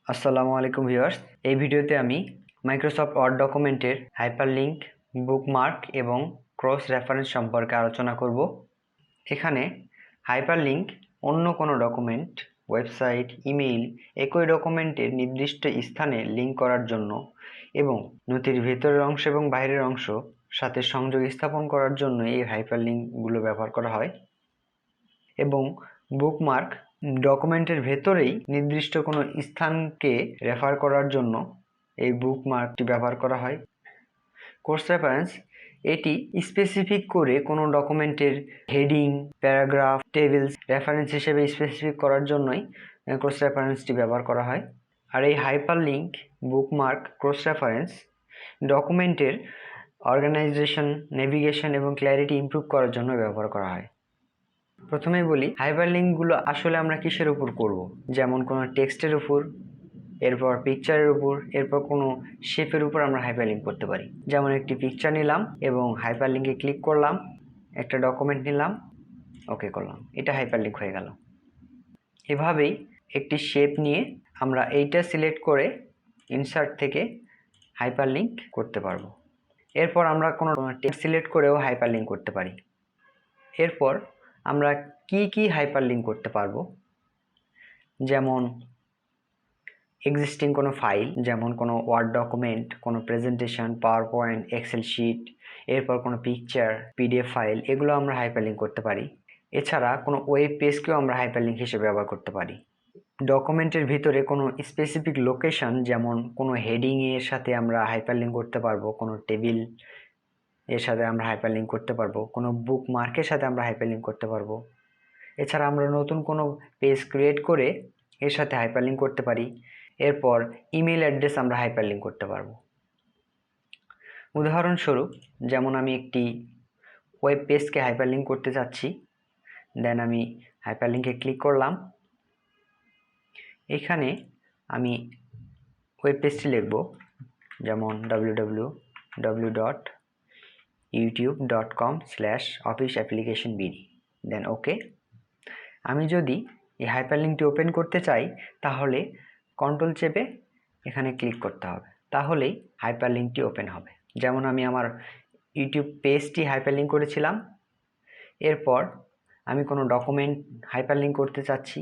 আসসালামু আলাইকুম ভিউয়ার্স। এই ভিডিওতে আমি মাইক্রোসফট ওয়ার্ড ডকুমেন্টের হাইপারলিংক, বুকমার্ক এবং ক্রস রেফারেন্স সম্পর্কে আলোচনা করব। এখানে হাইপারলিংক অন্য কোনো ডকুমেন্ট, ওয়েবসাইট, ইমেইল একই ডকুমেন্টের নির্দিষ্ট স্থানে লিঙ্ক করার জন্য এবং নথির ভেতরের অংশ এবং বাইরের অংশ সাথে সংযোগ স্থাপন করার জন্য এই হাইপারলিংকগুলো ব্যবহার করা হয়। এবং বুকমার্ক ডকুমেন্টের ভেতরেই নির্দিষ্ট কোনো স্থানকে রেফার করার জন্য এই বুকমার্কটি ব্যবহার করা হয়। কোর্স রেফারেন্স এটি স্পেসিফিক করে কোনো ডকুমেন্টের হেডিং, প্যারাগ্রাফ, টেবিলস রেফারেন্স হিসেবে স্পেসিফিক করার জন্যই ক্রস রেফারেন্সটি ব্যবহার করা হয়। আর এই হাইপারলিংক, বুকমার্ক, ক্রস রেফারেন্স ডকুমেন্টের অর্গানাইজেশন, নেভিগেশন এবং ক্ল্যারিটি ইমপ্রুভ করার জন্য ব্যবহার করা হয়। প্রথমেই বলি হাইপারলিংকগুলো আসলে আমরা কিসের উপর করব, যেমন কোনো টেক্সটের উপর, এরপর পিকচারের উপর, এরপর কোনো শেপের উপর আমরা হাইপারলিংক করতে পারি। যেমন একটি পিকচার নিলাম এবং হাইপারলিংকে ক্লিক করলাম, একটা ডকুমেন্ট নিলাম, ওকে করলাম, এটা হাইপারলিংক হয়ে গেল। এভাবেই একটি শেপ নিয়ে আমরা এইটা সিলেক্ট করে ইনসার্ট থেকে হাইপারলিংক করতে পারবো। এরপর আমরা কোনো টেক্সট সিলেক্ট করেও হাইপারলিংক করতে পারি। এরপর আমরা কি হাইপারলিংক করতে পারবো, যেমন এক্সিস্টিং কোনো ফাইল, যেমন কোনো ওয়ার্ড ডকুমেন্ট, কোনো presentation, PowerPoint, Excel sheet, এরপর কোনো পিকচার, পিডিএফ ফাইল, এগুলো আমরা হাইপারলিংক করতে পারি। এছাড়া কোনো ওয়েব পেজকেও আমরা হাইপারলিংক হিসেবে ব্যবহার করতে পারি। ডকুমেন্টের ভিতরে কোনো স্পেসিফিক লোকেশন, যেমন কোনো হেডিংয়ের সাথে আমরা হাইপারলিংক করতে পারবো, কোনো টেবিল এর সাথে আমরা হাইপারলিংক করতে পারবো, কোনো বুকমার্কের সাথে আমরা হাইপারলিংক করতে পারবো। এছাড়া আমরা নতুন কোনো পেজ ক্রিয়েট করে এর সাথে হাইপারলিংক করতে পারি। এরপর ইমেল অ্যাড্রেস আমরা হাইপারলিংক করতে পারবো। উদাহরণস্বরূপ, যেমন আমি একটি ওয়েব পেজকে হাইপারলিংক করতে চাচ্ছি, দেন আমি হাইপারলিংকে ক্লিক করলাম। এখানে আমি ওয়েব পেজটি লিখব, যেমন www.youtube.com/officeapplicationbd, দেন ওকে। আমি যদি এই হাইপারলিংকটি ওপেন করতে চাই তাহলে কন্ট্রোল চেপে এখানে ক্লিক করতে হবে, তাহলেই হাইপারলিংকটি ওপেন হবে। যেমন আমি আমার ইউটিউব পেজটি হাইপারলিংক করেছিলাম। এরপর আমি কোনো ডকুমেন্ট হাইপারলিংক করতে চাচ্ছি,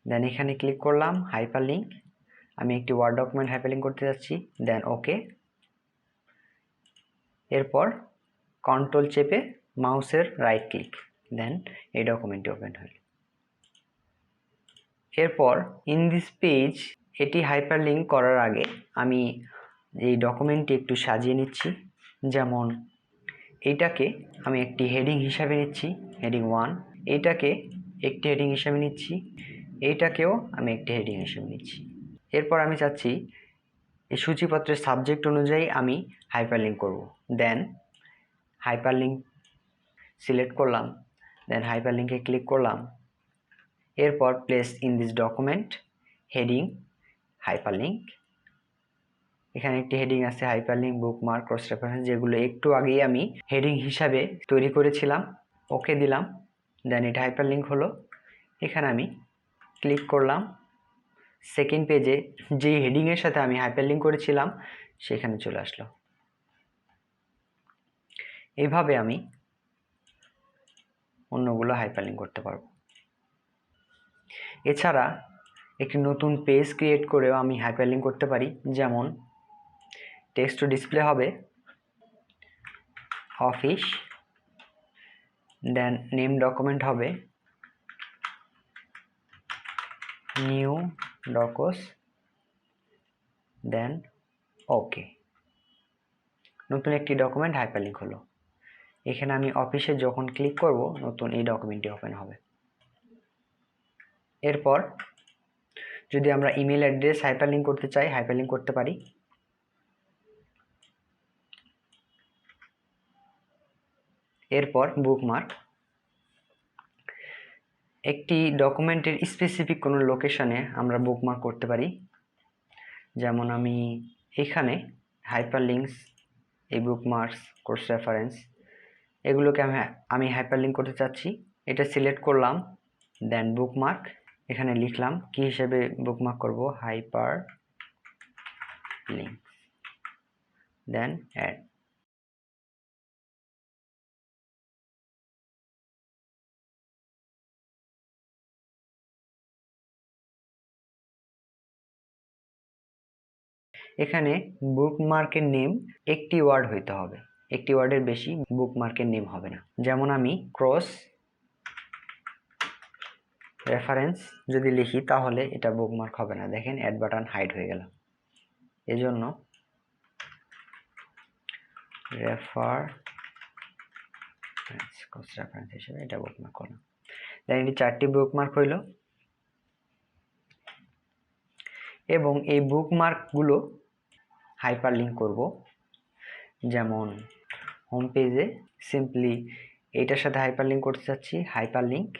দেন এখানে ক্লিক করলাম, হাইপারলিংক। আমি একটি ওয়ার্ড ডকুমেন্ট হাইপারলিংক করতে যাচ্ছি, দেন ওকে। এরপর কন্ট্রোল চেপে মাউসের রাইট ক্লিক, দেন এই ডকুমেন্টটি ওপেন হলো। এরপর ইন দিস পেজ এটি হাইপারলিংক করার আগে আমি এই ডকুমেন্টটি একটু সাজিয়ে নিচ্ছি। যেমন এইটাকে আমি একটি হেডিং হিসাবে নিচ্ছি, হেডিং 1, এইটাকে একটি হেডিং হিসাবে নিচ্ছি, এইটাকেও আমি একটি হেডিং হিসাবে নিচ্ছি। এরপর আমি চাচ্ছি এই সূচিপত্রের সাবজেক্ট অনুযায়ী আমি হাইপারলিংক করব, দেন হাইপারলিংক সিলেক্ট করলাম, দেন হাইপারলিংকে ক্লিক করলাম। এরপর place in this document heading hyperlink. এখানে একটি হেডিং আছে হাইপারলিংক, বুকমার্ক, ক্রস রেফারেন্স, যেগুলো একটু আগেই আমি হেডিং হিসাবে তৈরি করেছিলাম। ওকে দিলাম, দেন এটা হাইপারলিংক হলো। এখানে আমি ক্লিক করলাম, সেকেন্ড পেজে যেই হেডিংয়ের সাথে আমি হাইপারলিংক করেছিলাম সেখানে চলে আসলো। এইভাবে আমি অন্যগুলো হাইপারলিংক করতে পারবো। এছাড়া একটি নতুন পেজ ক্রিয়েট করেও আমি হাইপারলিংক করতে পারি। যেমন টেক্সট টু ডিসপ্লে হবে অফিস, দেন নেম ডকুমেন্ট হবে নিউ ডকস, দেন ওকে। নতুন একটি ডকুমেন্ট হাইপারলিংক হলো। এখানে আমি অফিসে যখন ক্লিক করব নতুন এই ডকুমেন্টটি ওপেন হবে। এরপর যদি আমরা ইমেল অ্যাড্রেস হাইপারলিংক করতে চাই, হাইপারলিংক করতে পারি। এরপর বুকমার্ক, একটি ডকুমেন্টের স্পেসিফিক কোনো লোকেশনে আমরা বুকমার্ক করতে পারি। যেমন আমি এখানে হাইপারলিংকস, এই বুকমার্কস, কোর্স রেফারেন্স, এগুলোকে আমি হাইপারলিংক করতে চাচ্ছি। এটা সিলেক্ট করলাম, দেন বুকমার্ক, এখানে লিখলাম কি হিসেবে বুকমার্ক করব, হাইপার লিঙ্ক, দেন অ্যাড। এখানে বুকমার্কের নেম একটি ওয়ার্ড হইতে হবে, একটি ওয়ার্ডের বেশি বুকমার্কের নেম হবে না। যেমন আমি ক্রস রেফারেন্স যদি লিখি তাহলে এটা বুকমার্ক হবে না। দেখেন অ্যাড বাটন হাইড হয়ে গেল। এজন্য ক্রস রেফারেন্স হিসেবে এটা বুকমার্ক করলাম। দেন এটি 4টি বুকমার্ক হইল এবং এই বুকমার্কগুলো হাইপার লিঙ্ক করব। যেমন হোম পেজে সিম্পলি এইটার সাথে হাইপার লিঙ্ক করতে চাচ্ছি, hyperlink,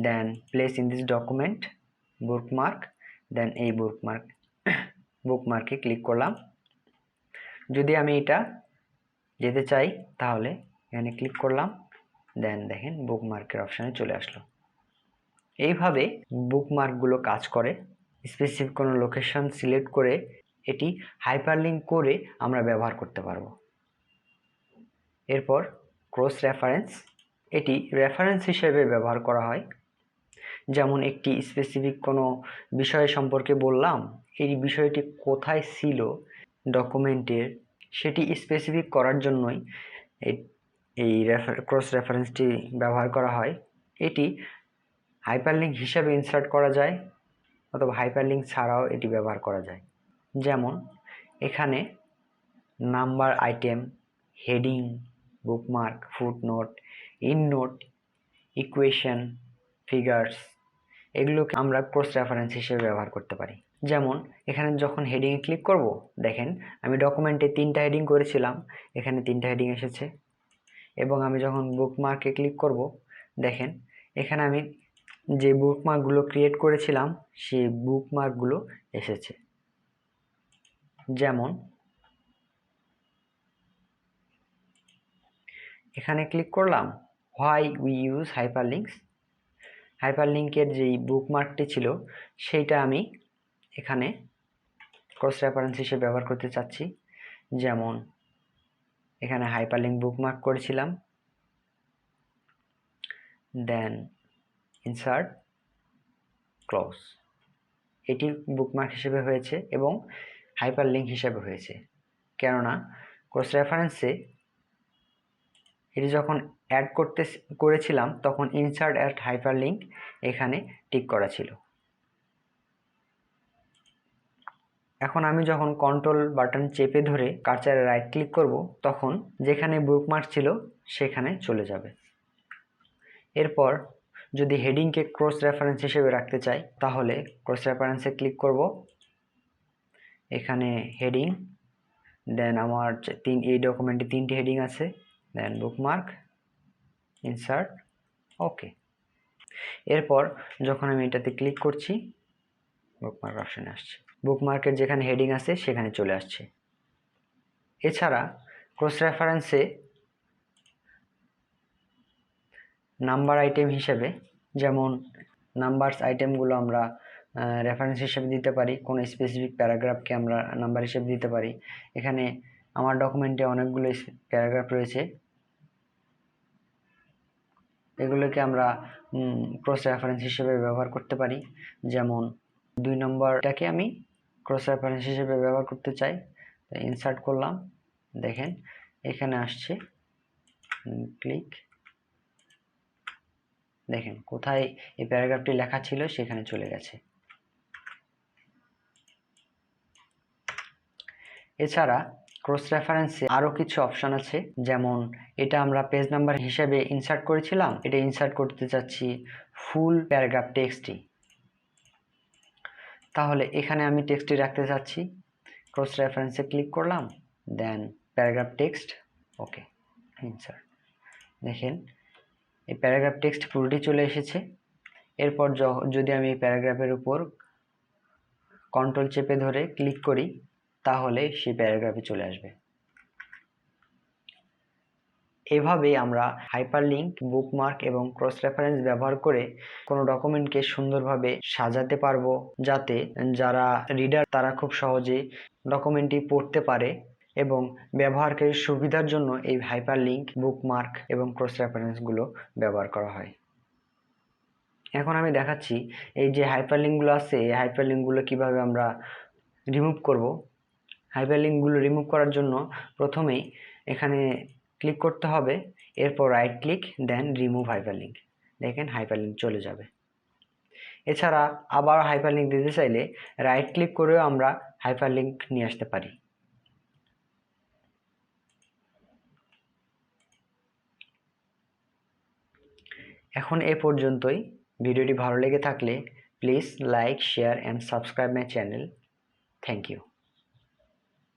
then place in this document bookmark, then এই বুকমার্কে ক্লিক করলাম। যদি আমি এটা যেতে চাই তাহলে এখানে ক্লিক করলাম, দেন দেখেন বুকমার্কের অপশানে চলে আসলো। এইভাবে বুকমার্কগুলো কাজ করে। স্পেসিফিক কোনো লোকেশন সিলেক্ট করে এটি হাইপারলিঙ্ক করে আমরা ব্যবহার করতে পারবো। এরপর ক্রস রেফারেন্স, এটি রেফারেন্স হিসেবে ব্যবহার করা হয়। যেমন একটি স্পেসিফিক কোনো বিষয় সম্পর্কে বললাম, এই বিষয়টি কোথায় ছিল ডকুমেন্টের সেটি স্পেসিফিক করার জন্যই এই ক্রস রেফারেন্সটি ব্যবহার করা হয়। এটি হাইপারলিঙ্ক হিসাবে ইনসার্ট করা যায় অথবা হাইপারলিঙ্ক ছাড়াও এটি ব্যবহার করা যায়। যেমন এখানে number item, heading, bookmark, footnote, endnote, equation, figures, এগুলোকে আমরা ক্রস রেফারেন্স হিসেবে ব্যবহার করতে পারি। যেমন এখানে যখন হেডিংয়ে ক্লিক করব, দেখেন আমি ডকুমেন্টে 3টা হেডিং করেছিলাম, এখানে 3টা হেডিং এসেছে। এবং আমি যখন বুকমার্কে ক্লিক করব, দেখেন এখানে আমি যে বুকমার্কগুলো ক্রিয়েট করেছিলাম সেই বুকমার্কগুলো এসেছে। যেমন এখানে ক্লিক করলাম হোয়াই উই ইউজ হাইপারলিঙ্কস, হাইপারলিঙ্কের যেই বুকমার্কটি ছিল সেইটা আমি এখানে ক্রস রেফারেন্স হিসেবে ব্যবহার করতে চাচ্ছি। যেমন এখানে হাইপারলিঙ্ক বুকমার্ক করেছিলাম, দেন ইনসার্ট ক্লোজ, এটি বুকমার্ক হিসেবে হয়েছে এবং হাইপারলিঙ্ক হিসেবে হয়েছে। কেননা ক্রস রেফারেন্সে এটি যখন অ্যাড করেছিলাম তখন ইনসার্ট অ্যাট হাইপারলিঙ্ক এখানে টিক করা ছিল। এখন আমি যখন কন্ট্রোল বাটন চেপে ধরে কার্সারে রাইট ক্লিক করব তখন যেখানে বুকমার্ক ছিল সেখানে চলে যাবে। এরপর যদি হেডিংকে ক্রস রেফারেন্স হিসেবে রাখতে চাই তাহলে ক্রস রেফারেন্সে ক্লিক করব, এখানে হেডিং, দেন আমার এই ডকুমেন্টে 3টি হেডিং আছে, দেন বুকমার্ক, ইনসার্ট, ওকে। এরপর যখন আমি এটাতে ক্লিক করছি বুকমার্ক অপশানে আসছে, বুকমার্কের যেখানে হেডিং আছে সেখানে চলে আসছে। এছাড়া ক্রস রেফারেন্সে নাম্বার আইটেম হিসেবে, যেমন নাম্বারস আইটেমগুলো আমরা রেফারেন্স হিসেবে দিতে পারি, কোনো স্পেসিফিক প্যারাগ্রাফকে আমরা নাম্বার হিসেবে দিতে পারি। এখানে আমার ডকুমেন্টে অনেকগুলো প্যারাগ্রাফ রয়েছে, এগুলোকে আমরা ক্রস রেফারেন্স হিসেবে ব্যবহার করতে পারি। যেমন 2 নম্বরটাকে আমি ক্রস রেফারেন্স হিসেবে ব্যবহার করতে চাই, ইনসার্ট করলাম, দেখেন এখানে আসছে, ক্লিক, দেখেন কোথায় এই প্যারাগ্রাফটি লেখা ছিল সেখানে চলে গেছে। এছাড়া ক্রস রেফারেন্সে আরো কিছু অপশন আছে, যেমন এটা আমরা পেজ নাম্বার হিসেবে ইনসার্ট করেছিলাম, এটা ইনসার্ট করতে চাচ্ছি ফুল প্যারাগ্রাফ টেক্সটই, তাহলে এখানে আমি টেক্সটটি রাখতে চাচ্ছি, ক্রস রেফারেন্সে ক্লিক করলাম, দেন প্যারাগ্রাফ টেক্সট, ওকে, ইনসার্ট, দেখেন এই প্যারাগ্রাফ টেক্সট পুরোটি চলে এসেছে। এরপর যদি আমি এই প্যারাগ্রাফের উপর কন্ট্রোল চেপে ধরে ক্লিক করি তাহলে সেই প্যারাগ্রাফে চলে আসবে। এভাবেই আমরা হাইপারলিংক, বুকমার্ক এবং ক্রস রেফারেন্স ব্যবহার করে কোনো ডকুমেন্টকে সুন্দরভাবে সাজাতে পারবো, যাতে যারা রিডার তারা খুব সহজে ডকুমেন্টটি পড়তে পারে এবং ব্যবহারকারীর সুবিধার জন্য এই হাইপারলিংক, বুকমার্ক এবং ক্রস রেফারেন্সগুলো ব্যবহার করা হয়। এখন আমি দেখাচ্ছি এই যে হাইপারলিংকগুলো আছে, এই হাইপারলিংকগুলো কিভাবে আমরা রিমুভ করব। হাইপারলিংকগুলো রিমুভ করার জন্য প্রথমেই এখানে ক্লিক করতে হবে, এরপর রাইট ক্লিক, দেন রিমুভ হাইপারলিংক। দেখেন হাইপারলিংক চলে যাবে। এছাড়া আবার হাইপারলিংক দিতে চাইলে রাইট ক্লিক করেও আমরা হাইপারলিংক নিয়ে আসতে পারি। এখন এ পর্যন্তই। ভিডিওটি ভালো লেগে থাকলে please like, share and subscribe my channel. Thank you.